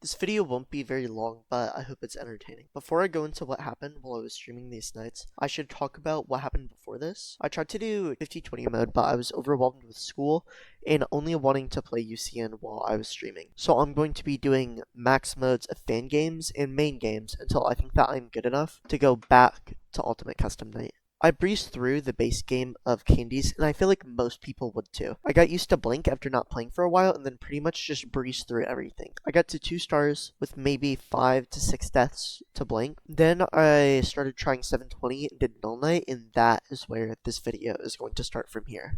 This video won't be very long, but I hope it's entertaining. Before I go into what happened while I was streaming these nights, I should talk about what happened before this. I tried to do 50-20 mode, but I was overwhelmed with school and only wanting to play UCN while I was streaming. So I'm going to be doing max modes of fan games and main games until I think that I'm good enough to go back to Ultimate Custom Night. I breezed through the base game of candies, and I feel like most people would too. I got used to Blink after not playing for a while, and then pretty much just breezed through everything. I got to 2 stars with maybe 5 to 6 deaths to Blink. Then I started trying 720 and did Null Knight, and that is where this video is going to start from here.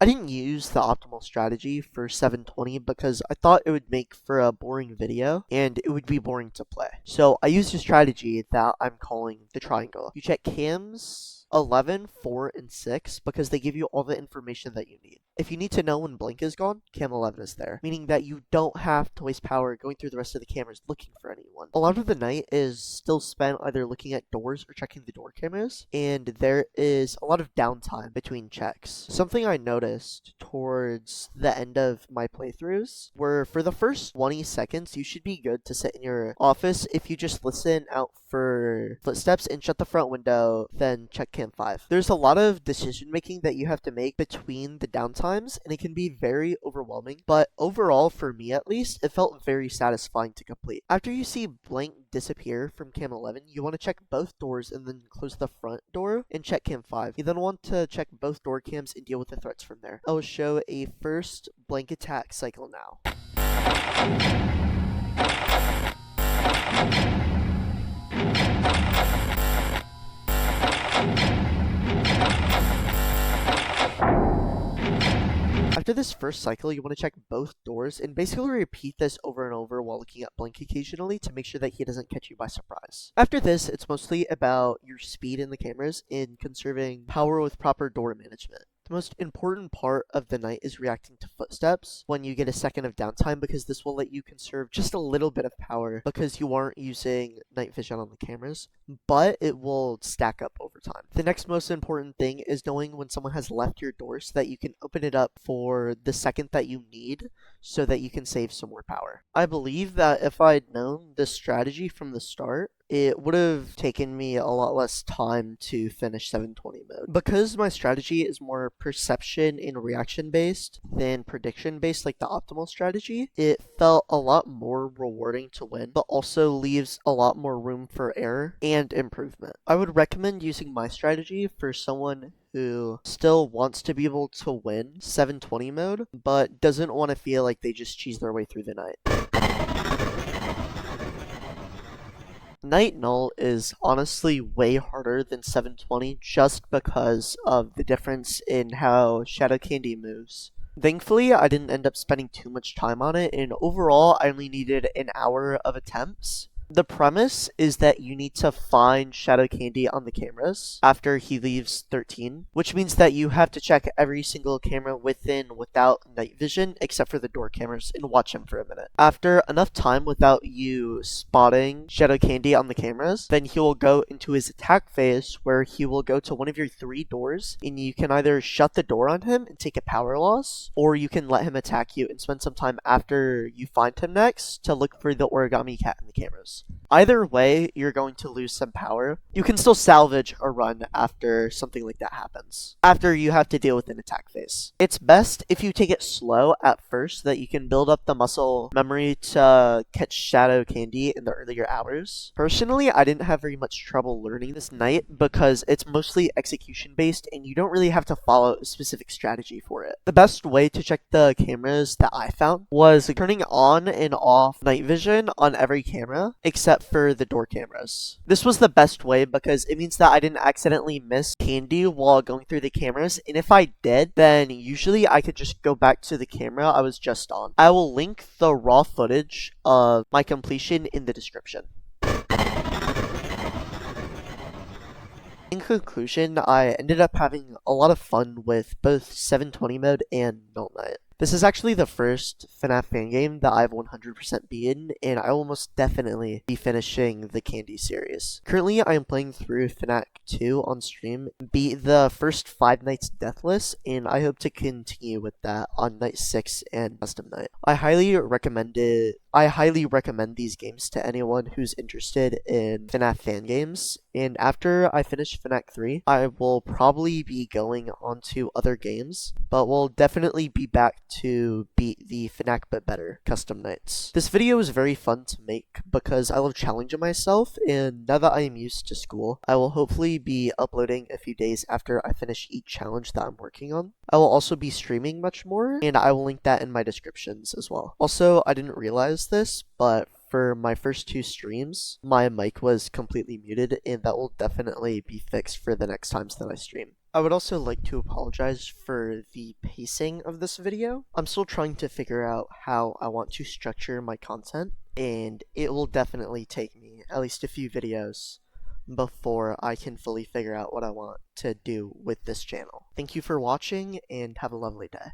I didn't use the optimal strategy for 720 because I thought it would make for a boring video and it would be boring to play. So I used a strategy that I'm calling the triangle. You check cams 11, 4, and 6 because they give you all the information that you need. If you need to know when Blink is gone, cam 11 is there, meaning that you don't have to waste power going through the rest of the cameras looking for anyone. A lot of the night is still spent either looking at doors or checking the door cameras, and there is a lot of downtime between checks. Something I noticed towards the end of my playthroughs were for the first 20 seconds, you should be good to sit in your office if you just listen out for footsteps and shut the front window, then check cam 5. There's a lot of decision making that you have to make between the downtimes, and it can be very overwhelming, but overall, for me at least, it felt very satisfying to complete. After you see Blink disappear from cam 11, you want to check both doors and then close the front door and check cam 5. You then want to check both door cams and deal with the threats from there. I will show a first Blink attack cycle now. After this first cycle, you want to check both doors and basically repeat this over and over while looking at Blink occasionally to make sure that he doesn't catch you by surprise. After this, it's mostly about your speed in the cameras and conserving power with proper door management. The most important part of the night is reacting to footsteps when you get a second of downtime because this will let you conserve just a little bit of power because you aren't using night vision on the cameras, but it will stack up over time. The next most important thing is knowing when someone has left your door so that you can open it up for the second that you need so that you can save some more power. I believe that if I'd known this strategy from the start, it would have taken me a lot less time to finish 720 mode. Because my strategy is more perception and reaction based than prediction based like the optimal strategy, it felt a lot more rewarding to win, but also leaves a lot more room for error and improvement. I would recommend using my strategy for someone who still wants to be able to win 720 mode, but doesn't want to feel like they just cheese their way through the night. Night Null is honestly way harder than 720 just because of the difference in how Shadow Candy moves. Thankfully, I didn't end up spending too much time on it, and overall, I only needed an hour of attempts. The premise is that you need to find Shadow Candy on the cameras after he leaves 13, which means that you have to check every single camera without night vision except for the door cameras and watch him for a minute. After enough time without you spotting Shadow Candy on the cameras, then he will go into his attack phase where he will go to one of your 3 doors and you can either shut the door on him and take a power loss, or you can let him attack you and spend some time after you find him next to look for the origami cat in the cameras. Either way, you're going to lose some power. You can still salvage a run after something like that happens, after you have to deal with an attack phase. It's best if you take it slow at first so that you can build up the muscle memory to catch Shadow Candy in the earlier hours. Personally, I didn't have very much trouble learning this night because it's mostly execution based and you don't really have to follow a specific strategy for it. The best way to check the cameras that I found was turning on and off night vision on every camera except for the door cameras. This was the best way because it means that I didn't accidentally miss Candy while going through the cameras, and if I did, then usually I could just go back to the camera I was just on. I will link the raw footage of my completion in the description. In conclusion, I ended up having a lot of fun with both 720 mode and Null Knight. This is actually the first FNaC fan game that I've 100% beaten, and I will most definitely be finishing the Candy series. Currently, I am playing through FNaC 2 on stream, beat the first 5 nights deathless, and I hope to continue with that on night 6 and custom night. I highly recommend these games to anyone who's interested in FNaC fan games, and after I finish FNaC 3, I will probably be going on to other games, but we'll definitely be back to beat the FNaC but better custom nights. This video is very fun to make because I love challenging myself, and now that I am used to school, I will hopefully be uploading a few days after I finish each challenge that I'm working on. I will also be streaming much more, and I will link that in my descriptions as well. Also, I didn't realize this, but for my first 2 streams, my mic was completely muted, and that will definitely be fixed for the next times that I stream. I would also like to apologize for the pacing of this video. I'm still trying to figure out how I want to structure my content, and it will definitely take me at least a few videos before I can fully figure out what I want to do with this channel. Thank you for watching, and have a lovely day.